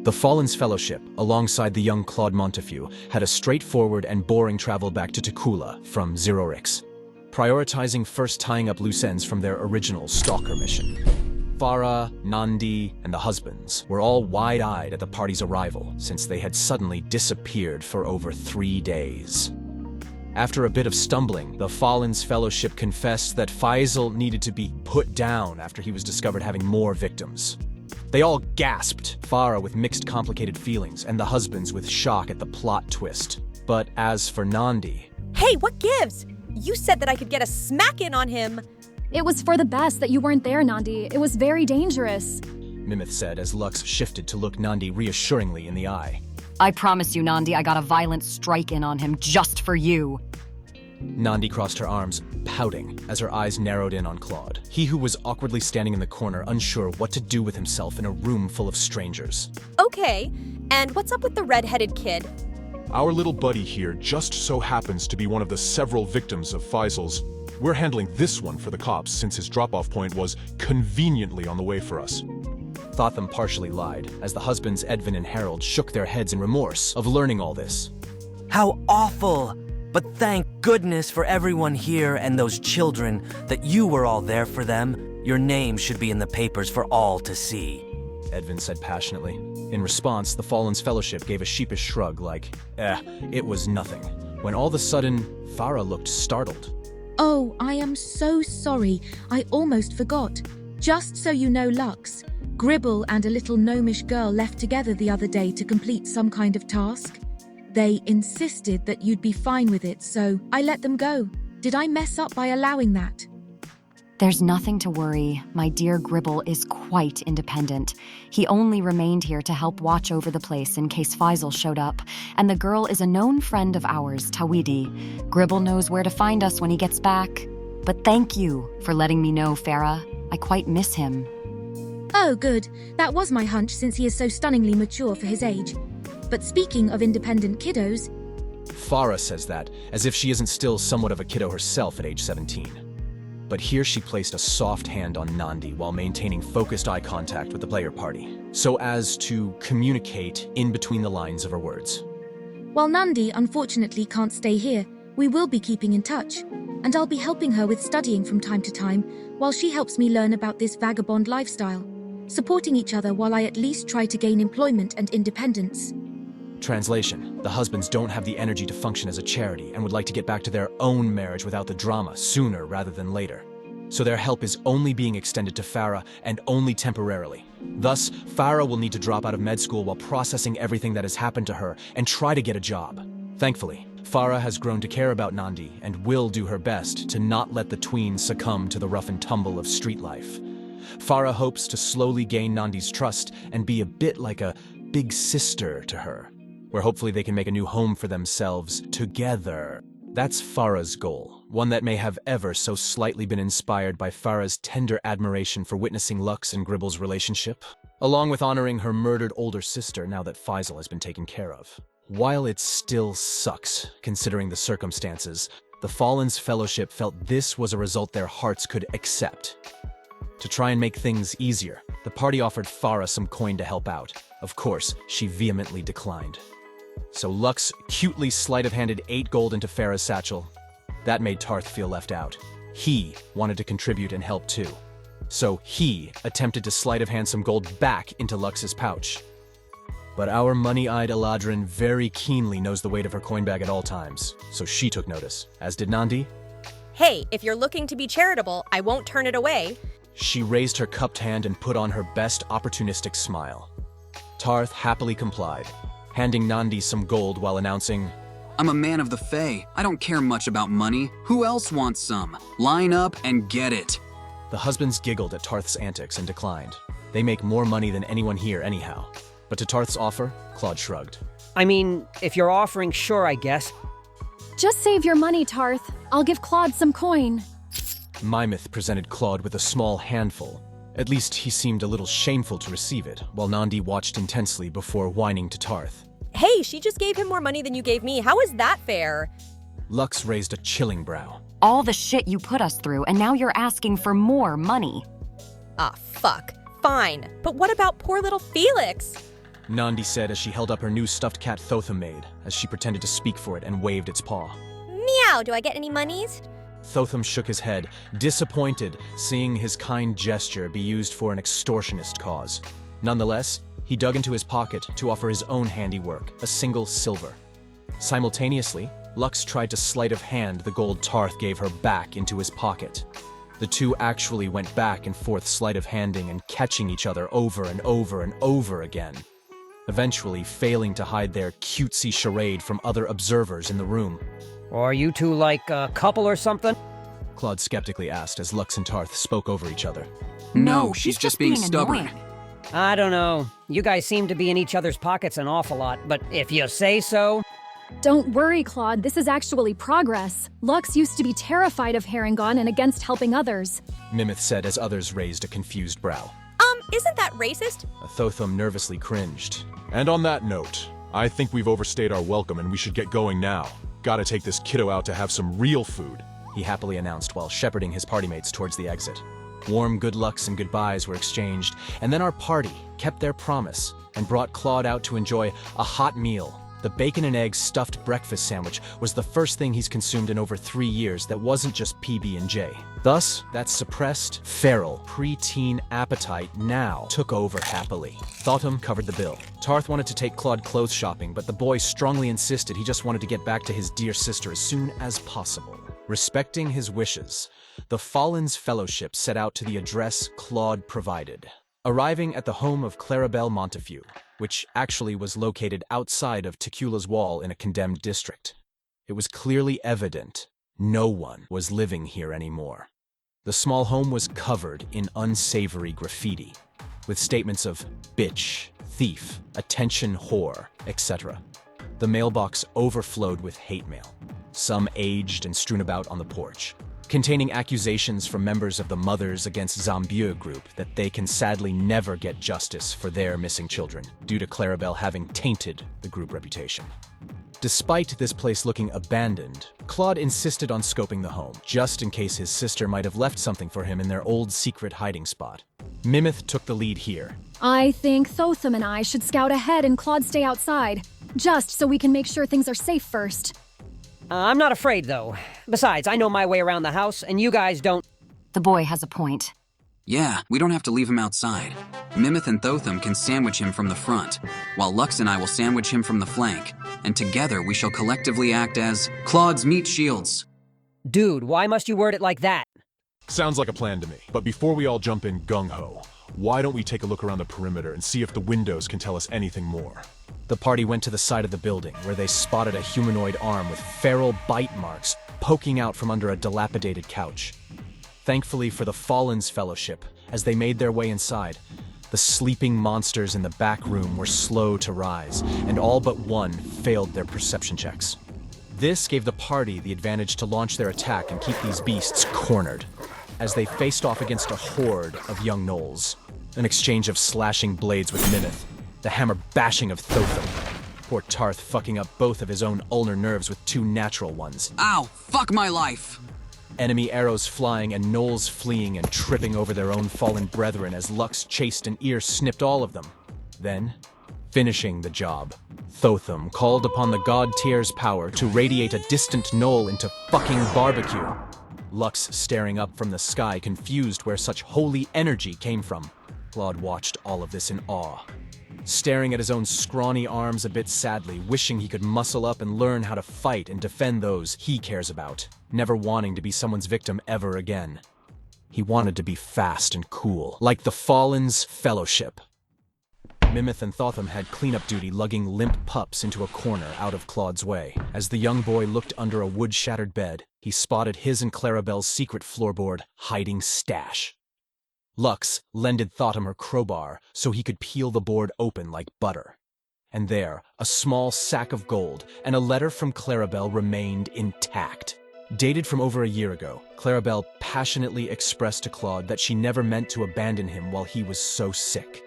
The Fallen's Fellowship, alongside the young Claude Montefue, had a straightforward and boring travel back to Tukula from Zerorix, prioritizing first tying up loose ends from their original stalker mission. Farah, Nandi, and the husbands were all wide-eyed at the party's arrival, since they had suddenly disappeared for over 3 days. After a bit of stumbling, the Fallen's Fellowship confessed that Faisal needed to be put down after he was discovered having more victims. They all gasped, Farah with mixed complicated feelings, and the husbands with shock at the plot twist. But as for Nandi... Hey, what gives? You said that I could get a smack-in on him! It was for the best that you weren't there, Nandi. It was very dangerous. Mimith said as Lux shifted to look Nandi reassuringly in the eye. I promise you, Nandi, I got a violent strike-in on him just for you. Nandi crossed her arms, pouting, as her eyes narrowed in on Claude. He who was awkwardly standing in the corner, unsure what to do with himself in a room full of strangers. Okay, and what's up with the red-headed kid? Our little buddy here just so happens to be one of the several victims of Faisal's. We're handling this one for the cops since his drop-off point was conveniently on the way for us. Thotham partially lied, as the husbands Edvin and Harold shook their heads in remorse of learning all this. How awful! But thank goodness for everyone here and those children that you were all there for them. Your name should be in the papers for all to see. Edvin said passionately. In response, the Fallen's Fellowship gave a sheepish shrug like, it was nothing. When all of a sudden, Farah looked startled. Oh, I am so sorry. I almost forgot. Just so you know, Lux, Gribble and a little gnomish girl left together the other day to complete some kind of task. They insisted that you'd be fine with it, so I let them go. Did I mess up by allowing that? There's nothing to worry. My dear Gribble is quite independent. He only remained here to help watch over the place in case Faisal showed up. And the girl is a known friend of ours, Tawidi. Gribble knows where to find us when he gets back. But thank you for letting me know, Farah. I quite miss him. Oh, good. That was my hunch since he is so stunningly mature for his age. But speaking of independent kiddos... Farah says that, as if she isn't still somewhat of a kiddo herself at age 17. But here she placed a soft hand on Nandi while maintaining focused eye contact with the player party, so as to communicate in between the lines of her words. While Nandi unfortunately can't stay here, we will be keeping in touch, and I'll be helping her with studying from time to time while she helps me learn about this vagabond lifestyle, supporting each other while I at least try to gain employment and independence. Translation: the husbands don't have the energy to function as a charity and would like to get back to their own marriage without the drama sooner rather than later. So their help is only being extended to Farah and only temporarily. Thus, Farah will need to drop out of med school while processing everything that has happened to her and try to get a job. Thankfully, Farah has grown to care about Nandi and will do her best to not let the tween succumb to the rough and tumble of street life. Farah hopes to slowly gain Nandi's trust and be a bit like a big sister to her, where hopefully they can make a new home for themselves together. That's Farah's goal, one that may have ever so slightly been inspired by Farah's tender admiration for witnessing Lux and Gribble's relationship, along with honoring her murdered older sister now that Faisal has been taken care of. While it still sucks, considering the circumstances, the Fallen's Fellowship felt this was a result their hearts could accept. To try and make things easier, the party offered Farah some coin to help out. Of course, she vehemently declined. So Lux cutely sleight-of-handed 8 gold into Farah's satchel. That made Tarth feel left out. He wanted to contribute and help too. So he attempted to sleight-of-hand some gold back into Lux's pouch. But our money-eyed Eladrin very keenly knows the weight of her coin bag at all times, so she took notice, as did Nandi. Hey, if you're looking to be charitable, I won't turn it away. She raised her cupped hand and put on her best opportunistic smile. Tarth happily complied, handing Nandi some gold while announcing, I'm a man of the Fae. I don't care much about money. Who else wants some? Line up and get it. The husbands giggled at Tarth's antics and declined. They make more money than anyone here anyhow. But to Tarth's offer, Claude shrugged. I mean, if you're offering, sure, I guess. Just save your money, Tarth. I'll give Claude some coin. Mymith presented Claude with a small handful. At least he seemed a little shameful to receive it, while Nandi watched intensely before whining to Tarth. Hey, she just gave him more money than you gave me. How is that fair? Lux raised a chilling brow. All the shit you put us through, and now you're asking for more money. Ah, fuck. Fine. But what about poor little Felix? Nandi said as she held up her new stuffed cat Thotham made, as she pretended to speak for it and waved its paw. Meow, do I get any monies? Thotham shook his head, disappointed seeing his kind gesture be used for an extortionist cause. Nonetheless, he dug into his pocket to offer his own handiwork, a single silver. Simultaneously, Lux tried to sleight of hand the gold Tarth gave her back into his pocket. The two actually went back and forth sleight of handing and catching each other over and over and over again, eventually failing to hide their cutesy charade from other observers in the room. Are you two like a couple or something? Claude skeptically asked as Lux and Tarth spoke over each other. No, she's just being stubborn. annoying. I don't know. You guys seem to be in each other's pockets an awful lot, but if you say so... Don't worry, Claude, this is actually progress. Lux used to be terrified of Harengon and against helping others. Mimith said as others raised a confused brow. Isn't that racist? Thotham nervously cringed. And on that note, I think we've overstayed our welcome and we should get going now. Gotta take this kiddo out to have some real food, he happily announced while shepherding his partymates towards the exit. Warm good lucks and goodbyes were exchanged, and then our party kept their promise and brought Claude out to enjoy a hot meal. The bacon and egg stuffed breakfast sandwich was the first thing he's consumed in over 3 years that wasn't just PB&J. Thus, that suppressed, feral, preteen appetite now took over happily. Thotham covered the bill. Tarth wanted to take Claude clothes shopping, but the boy strongly insisted he just wanted to get back to his dear sister as soon as possible. Respecting his wishes, the Fallen's Fellowship set out to the address Claude provided, arriving at the home of Clarabelle Montefue, which actually was located outside of Tecula's wall in a condemned district. It was clearly evident no one was living here anymore. The small home was covered in unsavory graffiti, with statements of bitch, thief, attention whore, etc. The mailbox overflowed with hate mail, some aged and strewn about on the porch, containing accusations from members of the Mothers Against Zambieu group that they can sadly never get justice for their missing children, due to Clarabelle having tainted the group reputation. Despite this place looking abandoned, Claude insisted on scoping the home, just in case his sister might have left something for him in their old secret hiding spot. Mimith took the lead here. I think Thotham and I should scout ahead and Claude stay outside, just so we can make sure things are safe first. I'm not afraid, though. Besides, I know my way around the house, and you guys don't... The boy has a point. Yeah, we don't have to leave him outside. Mimith and Thotham can sandwich him from the front, while Lux and I will sandwich him from the flank, and together we shall collectively act as Claude's meat shields. Dude, why must you word it like that? Sounds like a plan to me. But before we all jump in gung-ho, why don't we take a look around the perimeter and see if the windows can tell us anything more? The party went to the side of the building, where they spotted a humanoid arm with feral bite marks poking out from under a dilapidated couch. Thankfully for the Fallen's Fellowship, as they made their way inside, the sleeping monsters in the back room were slow to rise, and all but one failed their perception checks. This gave the party the advantage to launch their attack and keep these beasts cornered, as they faced off against a horde of young gnolls. An exchange of slashing blades with Mimith, the hammer bashing of Thotham. Poor Tarth fucking up both of his own ulnar nerves with 2 natural ones. Ow, fuck my life! Enemy arrows flying and gnolls fleeing and tripping over their own fallen brethren as Lux chased and ear snipped all of them. Then, finishing the job, Thotham called upon the god Tyr's power to radiate a distant gnoll into fucking barbecue. Lux staring up from the sky, confused where such holy energy came from. Claude watched all of this in awe, staring at his own scrawny arms a bit sadly, wishing he could muscle up and learn how to fight and defend those he cares about, never wanting to be someone's victim ever again. He wanted to be fast and cool, like the Fallen's Fellowship. Mimith and Thotham had cleanup duty, lugging limp pups into a corner out of Claude's way. As the young boy looked under a wood-shattered bed, he spotted his and Clarabelle's secret floorboard hiding stash. Lux lended Thotham her crowbar so he could peel the board open like butter. And there, a small sack of gold and a letter from Clarabelle remained intact. Dated from over a year ago, Clarabelle passionately expressed to Claude that she never meant to abandon him while he was so sick.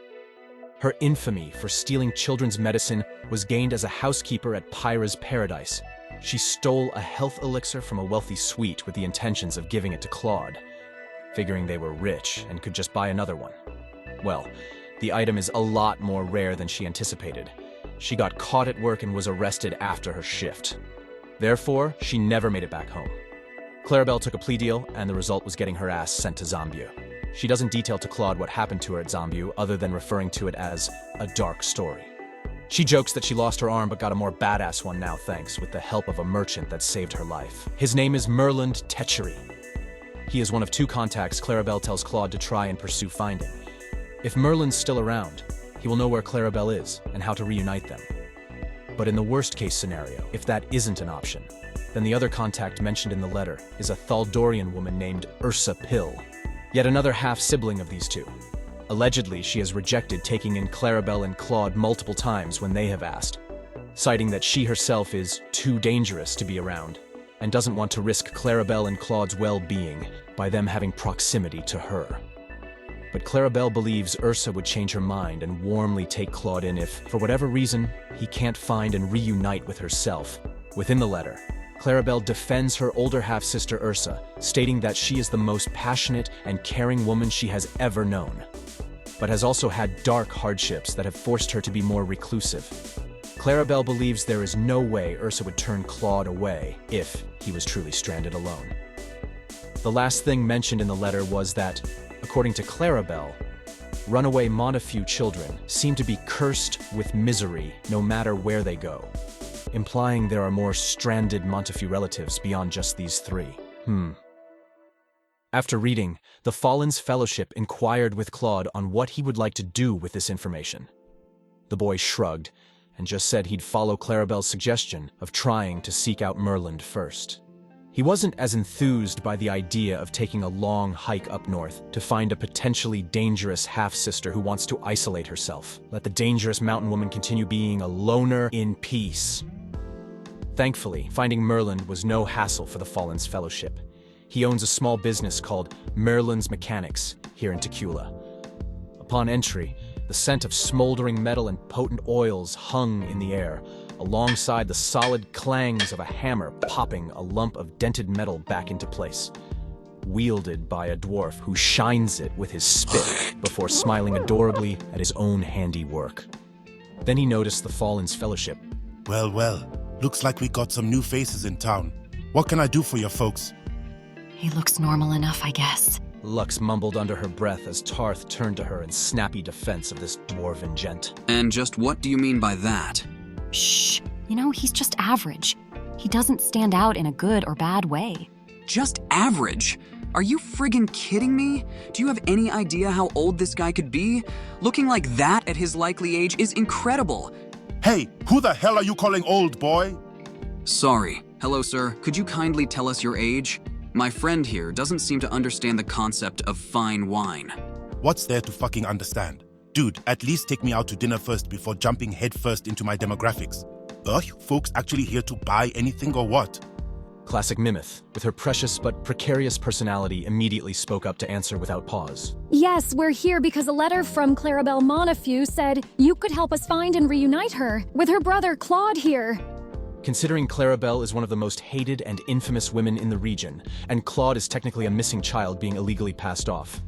Her infamy for stealing children's medicine was gained as a housekeeper at Pyra's Paradise. She stole a health elixir from a wealthy suite with the intentions of giving it to Claude, figuring they were rich and could just buy another one. Well, The item is a lot more rare than she anticipated. She got caught at work and was arrested after her shift. Therefore, she never made it back home. Clarabelle took a plea deal, and the result was getting her ass sent to Zombieu. She doesn't detail to Claude what happened to her at Zombieu other than referring to it as a dark story. She jokes that she lost her arm but got a more badass one now thanks, with the help of a merchant that saved her life. His name is Merlin Techery. He is one of 2 contacts Clarabelle tells Claude to try and pursue finding. If Merlin's still around, he will know where Clarabelle is and how to reunite them. But in the worst-case scenario, if that isn't an option, then the other contact mentioned in the letter is a Thaldorian woman named Ursa Pill, yet another half-sibling of these 2. Allegedly, she has rejected taking in Clarabelle and Claude multiple times when they have asked, citing that she herself is too dangerous to be around and doesn't want to risk Clarabelle and Claude's well-being by them having proximity to her. But Clarabelle believes Ursa would change her mind and warmly take Claude in if, for whatever reason, he can't find and reunite with herself. Within the letter, Clarabelle defends her older half-sister Ursa, stating that she is the most passionate and caring woman she has ever known, but has also had dark hardships that have forced her to be more reclusive. Clarabelle believes there is no way Ursa would turn Claude away if he was truly stranded alone. The last thing mentioned in the letter was that, according to Clarabelle, runaway Montefue children seem to be cursed with misery no matter where they go, implying there are more stranded Montefue relatives beyond just these 3. After reading, the Fallen's Fellowship inquired with Claude on what he would like to do with this information. The boy shrugged and just said he'd follow Clarabelle's suggestion of trying to seek out Merlin first. He wasn't as enthused by the idea of taking a long hike up north to find a potentially dangerous half-sister who wants to isolate herself. Let the dangerous mountain woman continue being a loner in peace. Thankfully, finding Merlin was no hassle for the Fallen's Fellowship. He owns a small business called Merlin's Mechanics here in Tequila. Upon entry, the scent of smoldering metal and potent oils hung in the air, alongside the solid clangs of a hammer popping a lump of dented metal back into place, wielded by a dwarf who shines it with his spit before smiling adorably at his own handiwork. Then he noticed the Fallen's Fellowship. Well, looks like we got some new faces in town. What can I do for your folks? He looks normal enough, I guess. Lux mumbled under her breath as Tarth turned to her in snappy defense of this dwarven gent. And just what do you mean by that? Shh. You know, he's just average. He doesn't stand out in a good or bad way. Just average? Are you friggin' kidding me? Do you have any idea how old this guy could be? Looking like that at his likely age is incredible. Hey, who the hell are you calling old, boy? Sorry. Hello, sir. Could you kindly tell us your age? My friend here doesn't seem to understand the concept of fine wine. What's there to fucking understand? Dude, at least take me out to dinner first before jumping headfirst into my demographics. Are you folks actually here to buy anything or what? Classic Mimith, with her precious but precarious personality, immediately spoke up to answer without pause. Yes, we're here because a letter from Clarabelle Montefue said you could help us find and reunite her with her brother Claude here. Considering Clarabelle is one of the most hated and infamous women in the region, and Claude is technically a missing child being illegally passed off,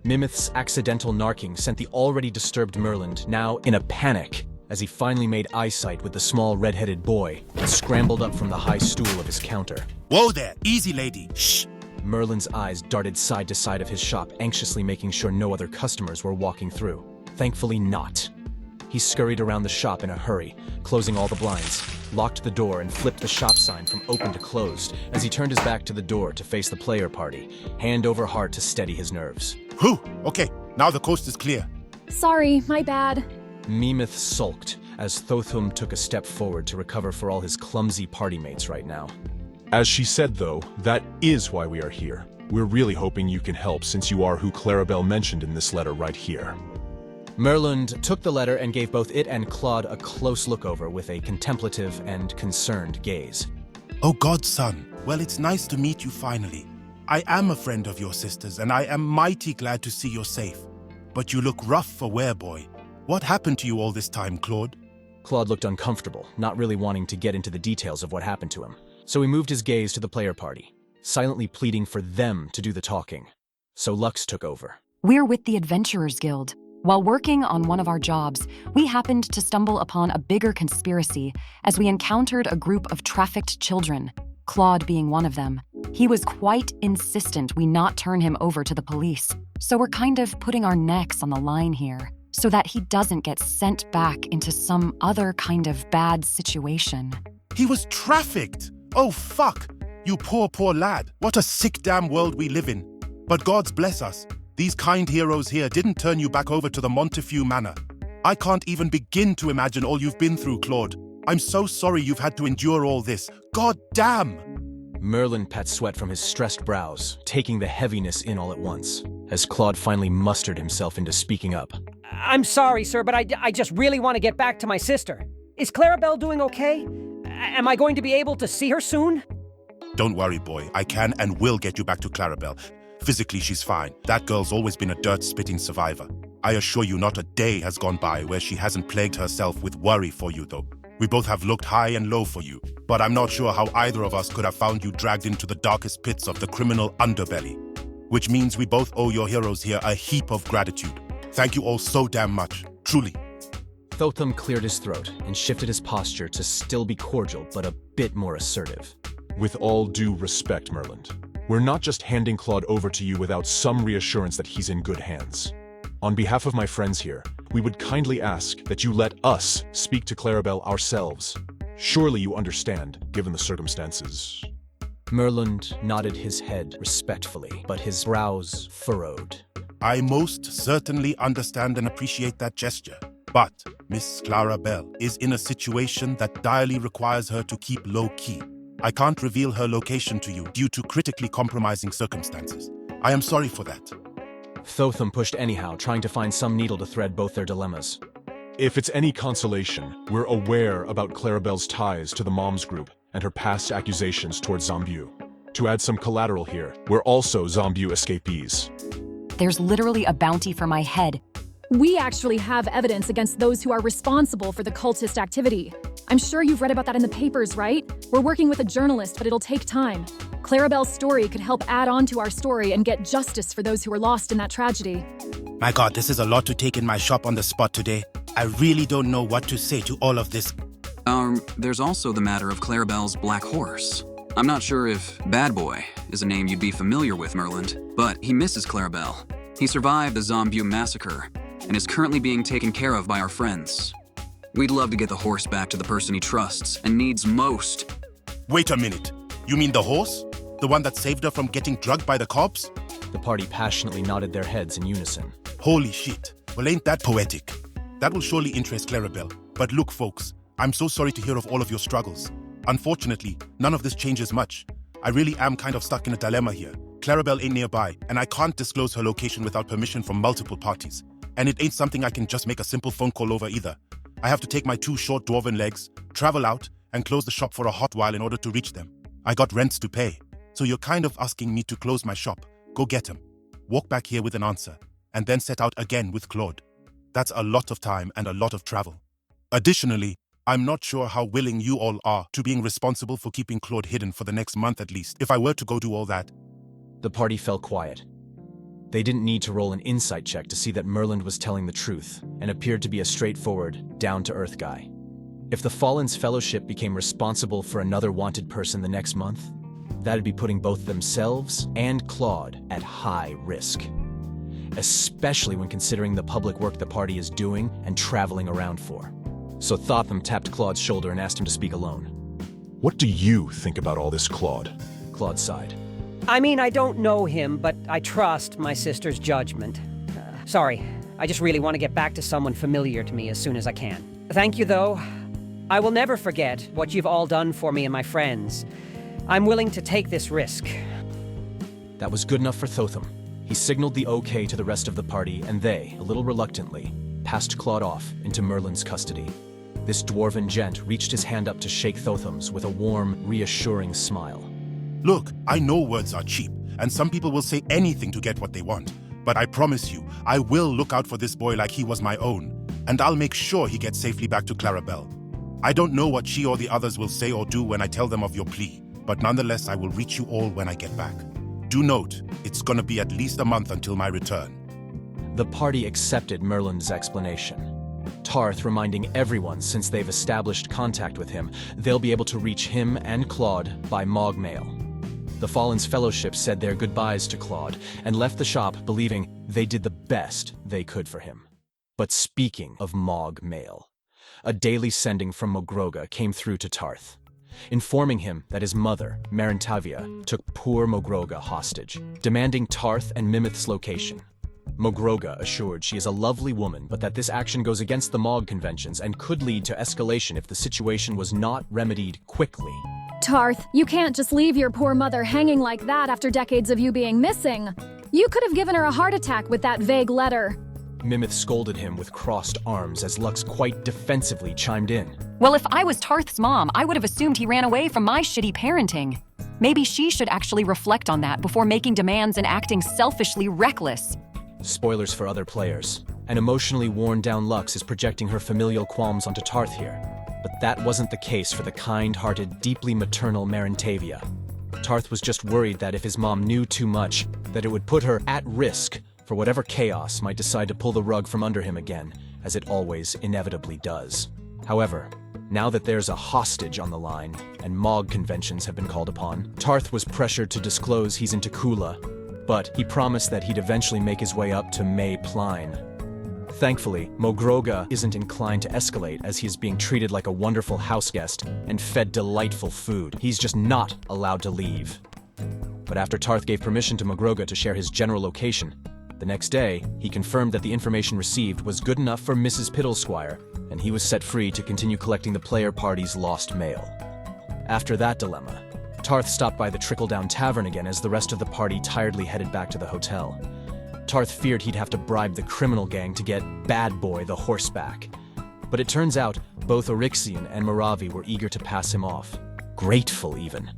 Mimith's accidental narking sent the already disturbed Merlin now in a panic as he finally made eyesight with the small red-headed boy and scrambled up from the high stool of his counter. Whoa there, easy lady, shh! Merlin's eyes darted side to side of his shop, anxiously making sure no other customers were walking through. Thankfully not. He scurried around the shop in a hurry, closing all the blinds, locked the door and flipped the shop sign from open to closed as he turned his back to the door to face the player party, hand over heart to steady his nerves. Whew, okay, now the coast is clear. Sorry, my bad. Mimith sulked as Thothum took a step forward to recover for all his clumsy party mates right now. As she said, though, that is why we are here. We're really hoping you can help since you are who Clarabelle mentioned in this letter right here. Merlund took the letter and gave both it and Claude a close look over with a contemplative and concerned gaze. Oh godson, well it's nice to meet you finally. I am a friend of your sister's and I am mighty glad to see you're safe. But you look rough for wear, boy. What happened to you all this time, Claude? Claude looked uncomfortable, not really wanting to get into the details of what happened to him. So he moved his gaze to the player party, silently pleading for them to do the talking. So Lux took over. We're with the Adventurers Guild. While working on one of our jobs, we happened to stumble upon a bigger conspiracy as we encountered a group of trafficked children, Claude being one of them. He was quite insistent we not turn him over to the police, so we're kind of putting our necks on the line here so that he doesn't get sent back into some other kind of bad situation. He was trafficked! Oh, fuck! You poor, poor lad. What a sick damn world we live in. But God's bless us. These kind heroes here didn't turn you back over to the Montefue manor. I can't even begin to imagine all you've been through, Claude. I'm so sorry you've had to endure all this. God damn! Merlin pat sweat from his stressed brows, taking the heaviness in all at once, as Claude finally mustered himself into speaking up. I'm sorry, sir, but I just really want to get back to my sister. Is Clarabelle doing okay? Am I going to be able to see her soon? Don't worry, boy. I can and will get you back to Clarabelle. Physically, she's fine. That girl's always been a dirt-spitting survivor. I assure you not a day has gone by where she hasn't plagued herself with worry for you, though. We both have looked high and low for you, but I'm not sure how either of us could have found you dragged into the darkest pits of the criminal underbelly. Which means we both owe your heroes here a heap of gratitude. Thank you all so damn much. Truly. Thotham cleared his throat and shifted his posture to still be cordial, but a bit more assertive. With all due respect, Merlin, we're not just handing Claude over to you without some reassurance that he's in good hands. On behalf of my friends here, we would kindly ask that you let us speak to Clarabelle ourselves. Surely you understand, given the circumstances. Merlin nodded his head respectfully, but his brows furrowed. I most certainly understand and appreciate that gesture. But Miss Clarabelle is in a situation that direly requires her to keep low-key. I can't reveal her location to you due to critically compromising circumstances. I am sorry for that. Thotham pushed anyhow, trying to find some needle to thread both their dilemmas. If it's any consolation, we're aware about Clarabelle's ties to the Moms group and her past accusations towards Zombieu. To add some collateral here, we're also Zombieu escapees. There's literally a bounty for my head. We actually have evidence against those who are responsible for the cultist activity. I'm sure you've read about that in the papers, right? We're working with a journalist, but it'll take time. Clarabelle's story could help add on to our story and get justice for those who were lost in that tragedy. My God, this is a lot to take in my shop on the spot today. I really don't know what to say to all of this. There's also the matter of Clarabelle's black horse. I'm not sure if Bad Boy is a name you'd be familiar with, Merlin, but he misses Clarabelle. He survived the Zombieu massacre and is currently being taken care of by our friends. We'd love to get the horse back to the person he trusts and needs most. Wait a minute. You mean the horse? The one that saved her from getting drugged by the cops? The party passionately nodded their heads in unison. Holy shit. Well, ain't that poetic? That will surely interest Clarabelle. But look, folks, I'm so sorry to hear of all of your struggles. Unfortunately, none of this changes much. I really am kind of stuck in a dilemma here. Clarabelle ain't nearby, and I can't disclose her location without permission from multiple parties. And it ain't something I can just make a simple phone call over either. I have to take my 2 short dwarven legs, travel out, and close the shop for a hot while in order to reach them. I got rents to pay. So you're kind of asking me to close my shop, go get him, walk back here with an answer, and then set out again with Claude. That's a lot of time and a lot of travel. Additionally, I'm not sure how willing you all are to being responsible for keeping Claude hidden for the next month at least, if I were to go do all that. The party fell quiet. They didn't need to roll an insight check to see that Merlin was telling the truth and appeared to be a straightforward, down-to-earth guy. If the Fallen's Fellowship became responsible for another wanted person the next month, that'd be putting both themselves and Claude at high risk. Especially when considering the public work the party is doing and traveling around for. So Thotham tapped Claude's shoulder and asked him to speak alone. What do you think about all this, Claude? Claude sighed. I mean, I don't know him, but I trust my sister's judgment. Sorry, I just really want to get back to someone familiar to me as soon as I can. Thank you, though. I will never forget what you've all done for me and my friends. I'm willing to take this risk. That was good enough for Thotham. He signaled the okay to the rest of the party, and they, a little reluctantly, passed Claude off into Merlin's custody. This dwarven gent reached his hand up to shake Thotham's with a warm, reassuring smile. Look, I know words are cheap, and some people will say anything to get what they want. But I promise you, I will look out for this boy like he was my own, and I'll make sure he gets safely back to Clarabelle. I don't know what she or the others will say or do when I tell them of your plea, but nonetheless I will reach you all when I get back. Do note, it's gonna be at least a month until my return. The party accepted Merlin's explanation. Tarth reminding everyone since they've established contact with him, they'll be able to reach him and Claude by Mog Mail. The Fallen's Fellowship said their goodbyes to Claude and left the shop believing they did the best they could for him. But speaking of Mog Mail, a daily sending from Mogroga came through to Tarth, informing him that his mother, Marintavia, took poor Mogroga hostage, demanding Tarth and Mimith's location. Mogroga assured she is a lovely woman, but that this action goes against the Mog conventions and could lead to escalation if the situation was not remedied quickly. Tarth, you can't just leave your poor mother hanging like that after decades of you being missing. You could have given her a heart attack with that vague letter. Mimith scolded him with crossed arms as Lux quite defensively chimed in. Well, if I was Tarth's mom, I would have assumed he ran away from my shitty parenting. Maybe she should actually reflect on that before making demands and acting selfishly reckless. Spoilers for other players. An emotionally worn-down Lux is projecting her familial qualms onto Tarth here. But that wasn't the case for the kind-hearted, deeply maternal Marintavia. Tarth was just worried that if his mom knew too much, that it would put her at risk for whatever chaos might decide to pull the rug from under him again, as it always inevitably does. However, now that there's a hostage on the line, and Mog conventions have been called upon, Tarth was pressured to disclose he's into Kula, but he promised that he'd eventually make his way up to May Pline. Thankfully, Mogroga isn't inclined to escalate as he is being treated like a wonderful house guest and fed delightful food. He's just not allowed to leave. But after Tarth gave permission to Mogroga to share his general location, the next day, he confirmed that the information received was good enough for Mrs. Piddlesquire, and he was set free to continue collecting the player party's lost mail. After that dilemma, Tarth stopped by the Trickle-Down Tavern again as the rest of the party tiredly headed back to the hotel. Tarth feared he'd have to bribe the criminal gang to get Bad Boy the horse back. But it turns out both Oryxian and Moravi were eager to pass him off. Grateful, even.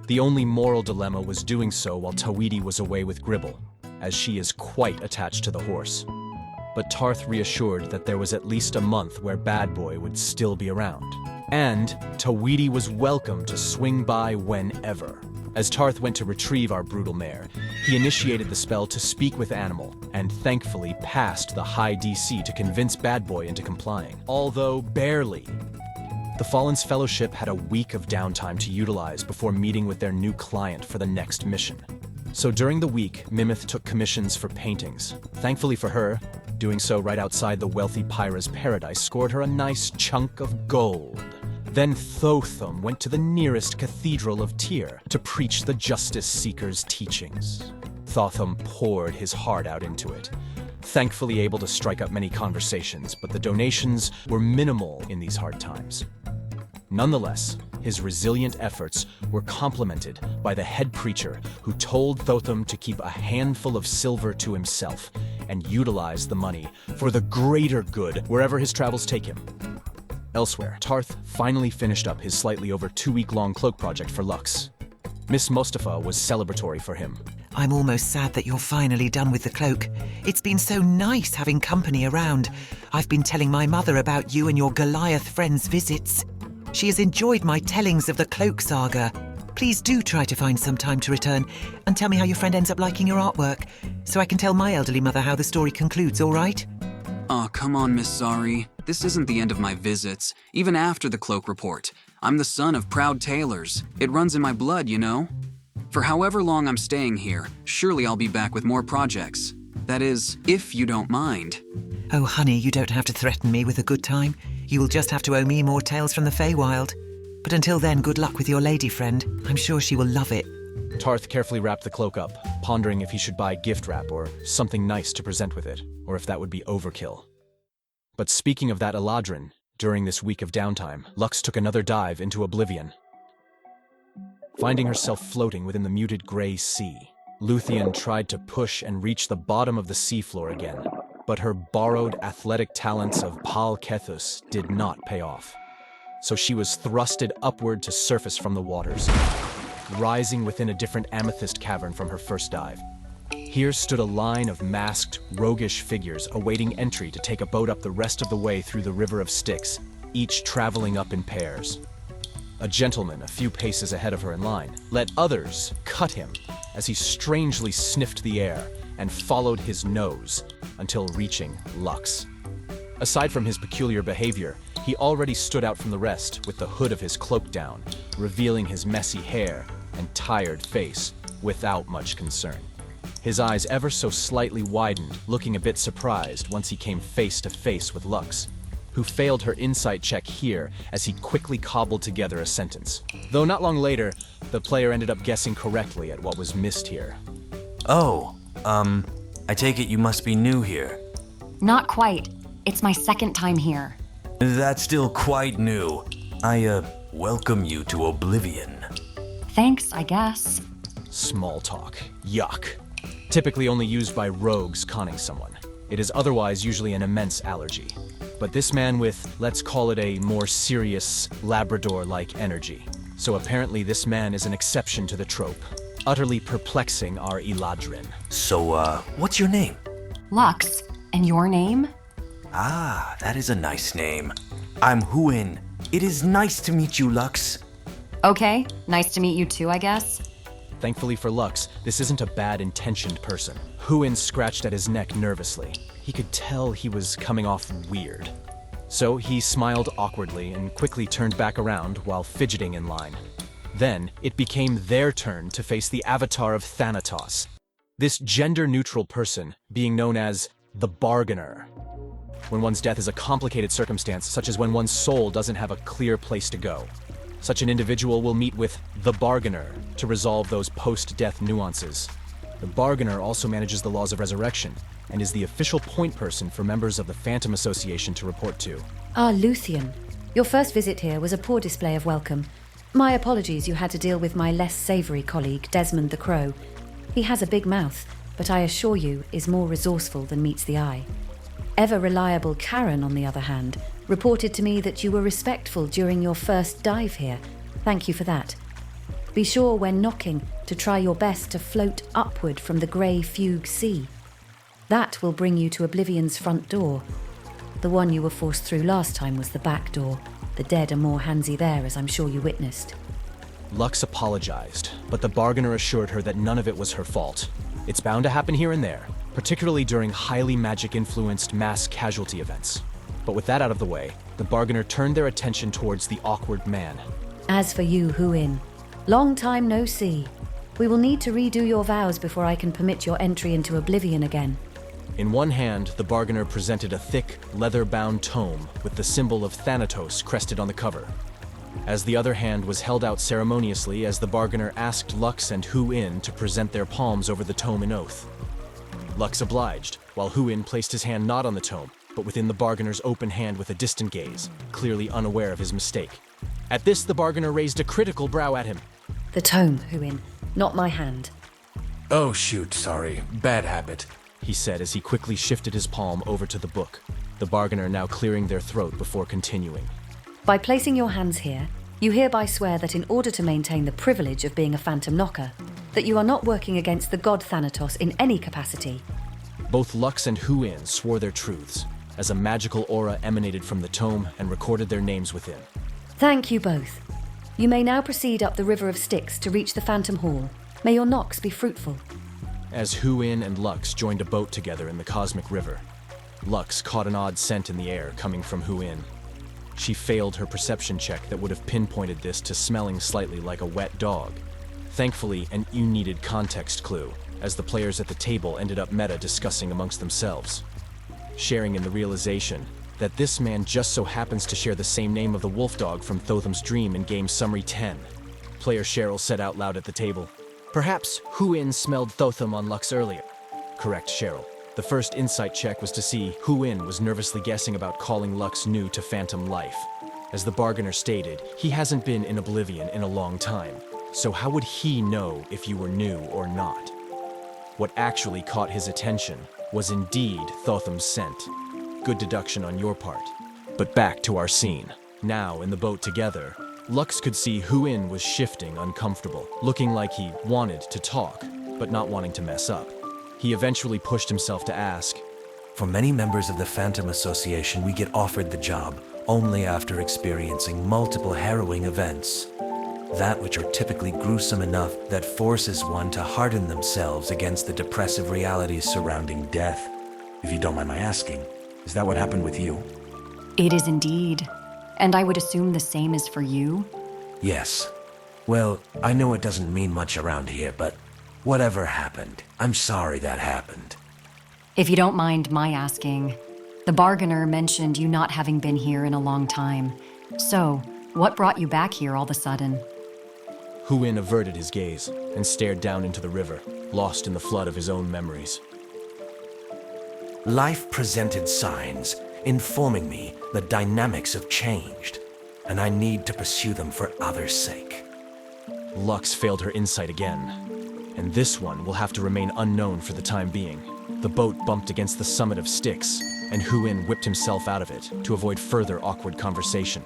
The only moral dilemma was doing so while Tawidi was away with Gribble, as she is quite attached to the horse. But Tarth reassured that there was at least a month where Bad Boy would still be around. And Tawidi was welcome to swing by whenever. As Tarth went to retrieve our brutal mare, he initiated the spell to speak with Animal, and thankfully passed the high DC to convince Bad Boy into complying, although barely. The Fallen's Fellowship had a week of downtime to utilize before meeting with their new client for the next mission. So during the week, Mimith took commissions for paintings. Thankfully for her, doing so right outside the wealthy Pyra's paradise scored her a nice chunk of gold. Then Thotham went to the nearest cathedral of Tyr to preach the Justice Seeker's teachings. Thotham poured his heart out into it, thankfully able to strike up many conversations, but the donations were minimal in these hard times. Nonetheless, his resilient efforts were complemented by the head preacher who told Thotham to keep a handful of silver to himself and utilize the money for the greater good wherever his travels take him. Elsewhere, Tarth finally finished up his slightly over 2-week-long cloak project for Lux. Miss Montefue was celebratory for him. I'm almost sad that you're finally done with the cloak. It's been so nice having company around. I've been telling my mother about you and your Goliath friends' visits. She has enjoyed my tellings of the cloak saga. Please do try to find some time to return and tell me how your friend ends up liking your artwork, so I can tell my elderly mother how the story concludes, all right? Aw, come on, Miss Zari. This isn't the end of my visits, even after the cloak report. I'm the son of proud tailors. It runs in my blood, you know? For however long I'm staying here, surely I'll be back with more projects. That is, if you don't mind. Oh, honey, you don't have to threaten me with a good time. You will just have to owe me more tales from the Feywild. But until then, good luck with your lady friend. I'm sure she will love it. Tarth carefully wrapped the cloak up, pondering if he should buy gift wrap or something nice to present with it, or if that would be overkill. But speaking of that Eladrin, during this week of downtime, Lux took another dive into oblivion. Finding herself floating within the muted gray sea, Luthien tried to push and reach the bottom of the seafloor again, but her borrowed athletic talents of Pal Kethus did not pay off. So she was thrusted upward to surface from the waters, rising within a different amethyst cavern from her first dive. Here stood a line of masked, roguish figures awaiting entry to take a boat up the rest of the way through the River of Styx, each traveling up in pairs. A gentleman a few paces ahead of her in line let others cut him as he strangely sniffed the air and followed his nose, until reaching Lux. Aside from his peculiar behavior, he already stood out from the rest with the hood of his cloak down, revealing his messy hair and tired face without much concern. His eyes ever so slightly widened, looking a bit surprised once he came face to face with Lux, who failed her insight check here as he quickly cobbled together a sentence. Though not long later, the player ended up guessing correctly at what was missed here. Oh, I take it you must be new here. Not quite. It's my second time here. That's still quite new. I, welcome you to Oblivion. Thanks, I guess. Small talk. Yuck. Typically only used by rogues conning someone. It is otherwise usually an immense allergy. But this man with, let's call it a more serious, Labrador-like energy. So apparently this man is an exception to the trope, utterly perplexing our Eladrin. So, what's your name? Lux, and your name? Ah, that is a nice name. I'm Huin. It is nice to meet you, Lux. Okay, nice to meet you too, I guess. Thankfully for Lux, this isn't a bad-intentioned person. Huin scratched at his neck nervously. He could tell he was coming off weird. So he smiled awkwardly and quickly turned back around while fidgeting in line. Then it became their turn to face the avatar of Thanatos. This gender-neutral person being known as the Bargainer. When one's death is a complicated circumstance, such as when one's soul doesn't have a clear place to go. Such an individual will meet with the Bargainer to resolve those post-death nuances. The Bargainer also manages the laws of resurrection and is the official point person for members of the Phantom Association to report to. Ah, Luthien. Your first visit here was a poor display of welcome. My apologies you had to deal with my less savoury colleague, Desmond the Crow. He has a big mouth, but I assure you is more resourceful than meets the eye. Ever-reliable Karen, on the other hand, reported to me that you were respectful during your first dive here. Thank you for that. Be sure when knocking to try your best to float upward from the grey fugue sea. That will bring you to Oblivion's front door. The one you were forced through last time was the back door. The dead are more handsy there, as I'm sure you witnessed. Lux apologized, but the Bargainer assured her that none of it was her fault. It's bound to happen here and there, particularly during highly magic-influenced mass casualty events. But with that out of the way, the Bargainer turned their attention towards the awkward man. As for you, Huin, long time no see. We will need to redo your vows before I can permit your entry into Oblivion again. In one hand, the Bargainer presented a thick, leather-bound tome with the symbol of Thanatos crested on the cover. As the other hand was held out ceremoniously as the Bargainer asked Lux and Huin to present their palms over the tome in oath. Lux obliged, while Huin placed his hand not on the tome, but within the Bargainer's open hand with a distant gaze, clearly unaware of his mistake. At this, the Bargainer raised a critical brow at him. The tome, Huin, not my hand. Oh shoot, sorry. Bad habit, he said as he quickly shifted his palm over to the book, the Bargainer now clearing their throat before continuing. By placing your hands here, you hereby swear that in order to maintain the privilege of being a Phantom Knocker, that you are not working against the god Thanatos in any capacity. Both Lux and Huin swore their truths, as a magical aura emanated from the tome and recorded their names within. Thank you both. You may now proceed up the River of Styx to reach the Phantom Hall. May your knocks be fruitful. As Huin and Lux joined a boat together in the cosmic river, Lux caught an odd scent in the air coming from Huin. She failed her perception check that would have pinpointed this to smelling slightly like a wet dog. Thankfully, an needed context clue, as the players at the table ended up meta discussing amongst themselves, sharing in the realization that this man just so happens to share the same name of the wolf dog from Thotham's Dream in Game Summary 10. Player Cheryl said out loud at the table, "Perhaps Huin smelled Thotham on Lux earlier." Correct, Cheryl. The first insight check was to see Huin was nervously guessing about calling Lux new to Phantom life. As the Bargainer stated, he hasn't been in Oblivion in a long time, so how would he know if you were new or not? What actually caught his attention was indeed Thotham's scent. Good deduction on your part. But back to our scene. Now, in the boat together, Lux could see Huin was shifting uncomfortable, looking like he wanted to talk, but not wanting to mess up. He eventually pushed himself to ask, For many members of the Phantom Association, we get offered the job only after experiencing multiple harrowing events. That which are typically gruesome enough that forces one to harden themselves against the depressive realities surrounding death. if you don't mind my asking. Is that what happened with you? It is indeed. And I would assume the same is for you? Yes. Well, I know it doesn't mean much around here, but whatever happened, I'm sorry that happened. If you don't mind my asking, the bargainer mentioned you not having been here in a long time. So, what brought you back here all of a sudden? Hu-in averted his gaze and stared down into the river, lost in the flood of his own memories. Life presented signs informing me the dynamics have changed, and I need to pursue them for others' sake. Lux failed her insight again, and this one will have to remain unknown for the time being. The boat bumped against the summit of Styx, and Hu-in whipped himself out of it to avoid further awkward conversation,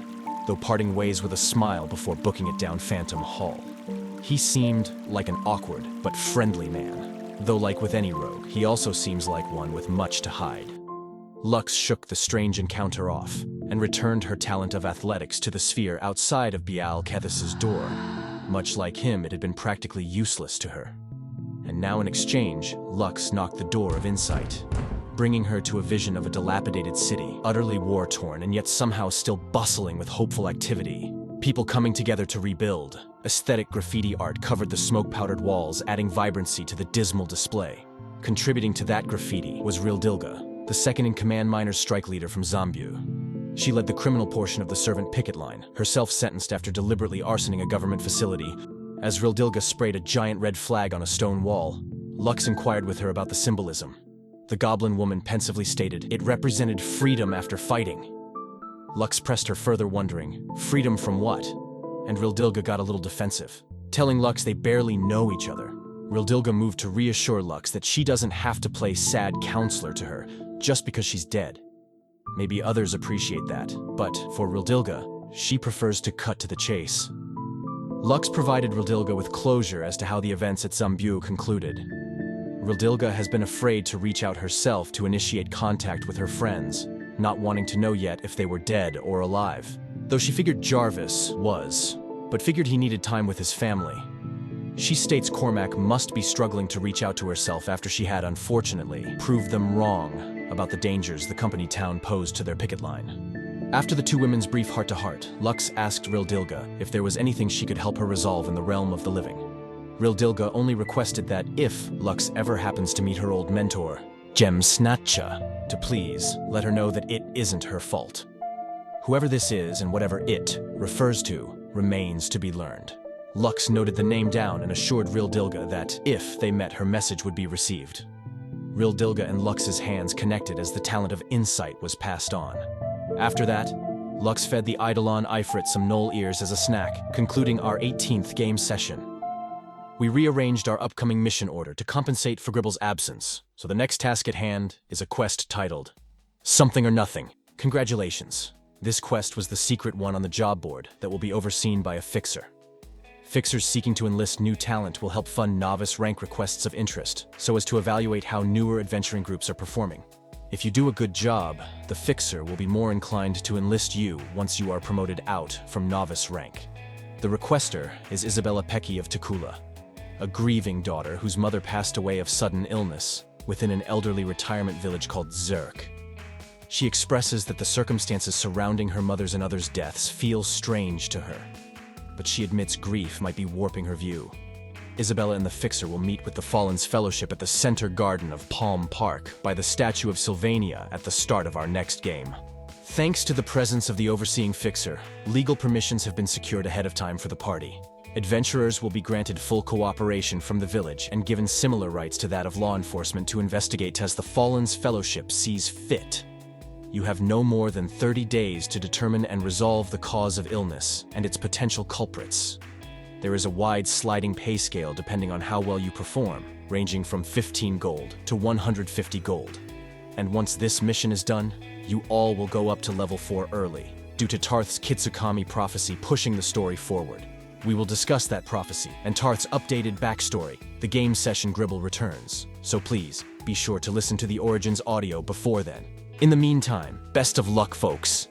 though parting ways with a smile before booking it down Phantom Hall. He seemed like an awkward but friendly man, though like with any rogue, he also seems like one with much to hide. Lux shook the strange encounter off and returned her talent of athletics to the sphere outside of Bial Kethis' door. Much like him, it had been practically useless to her. And now in exchange, Lux knocked the door of insight, bringing her to a vision of a dilapidated city, utterly war-torn and yet somehow still bustling with hopeful activity. People coming together to rebuild. Aesthetic graffiti art covered the smoke-powdered walls, adding vibrancy to the dismal display. Contributing to that graffiti was Rildilga, the second-in-command miners' strike leader from Zombu. She led the criminal portion of the servant picket line, herself sentenced after deliberately arsoning a government facility. As Rildilga sprayed a giant red flag on a stone wall, Lux inquired with her about the symbolism. The goblin woman pensively stated it represented freedom after fighting. Lux pressed her further, wondering, freedom from what? And Rildilga got a little defensive, telling Lux they barely know each other. Rildilga moved to reassure Lux that she doesn't have to play sad counselor to her just because she's dead. Maybe others appreciate that, but for Rildilga, she prefers to cut to the chase. Lux provided Rildilga with closure as to how the events at Zombu concluded. Rildilga has been afraid to reach out herself to initiate contact with her friends, not wanting to know yet if they were dead or alive. Though she figured Jarvis was, but figured he needed time with his family. She states Cormac must be struggling to reach out to herself after she had, unfortunately, proved them wrong about the dangers the company town posed to their picket line. After the two women's brief heart-to-heart, Lux asked Rildilga if there was anything she could help her resolve in the realm of the living. Rildilga only requested that if Lux ever happens to meet her old mentor, Gem Snatcha, to please let her know that it isn't her fault. Whoever this is and whatever it refers to remains to be learned. Lux noted the name down and assured Rildilga that if they met, her message would be received. Rildilga and Lux's hands connected as the talent of insight was passed on. After that, Lux fed the Eidolon Ifrit some knoll ears as a snack, concluding our 18th game session. We rearranged our upcoming mission order to compensate for Gribble's absence, so the next task at hand is a quest titled Something or Nothing. Congratulations. This quest was the secret one on the job board that will be overseen by a fixer. Fixers seeking to enlist new talent will help fund novice rank requests of interest, so as to evaluate how newer adventuring groups are performing. If you do a good job, the fixer will be more inclined to enlist you once you are promoted out from novice rank. The requester is Isabella Pecci of Takula, a grieving daughter whose mother passed away of sudden illness within an elderly retirement village called Zerk. She expresses that the circumstances surrounding her mother's and others' deaths feel strange to her, but she admits grief might be warping her view. Isabella and the Fixer will meet with the Fallen's Fellowship at the Center Garden of Palm Park by the statue of Sylvania at the start of our next game. Thanks to the presence of the overseeing Fixer, legal permissions have been secured ahead of time for the party. Adventurers will be granted full cooperation from the village and given similar rights to that of law enforcement to investigate as the Fallen's Fellowship sees fit. You have no more than 30 days to determine and resolve the cause of illness and its potential culprits. There is a wide sliding pay scale depending on how well you perform, ranging from 15 gold to 150 gold. And once this mission is done, you all will go up to level 4 early, due to Tarth's Kitsukami prophecy pushing the story forward. We will discuss that prophecy and Tarth's updated backstory. The game session Gribble returns, so please be sure to listen to the Origins audio before then. In the meantime, best of luck, folks.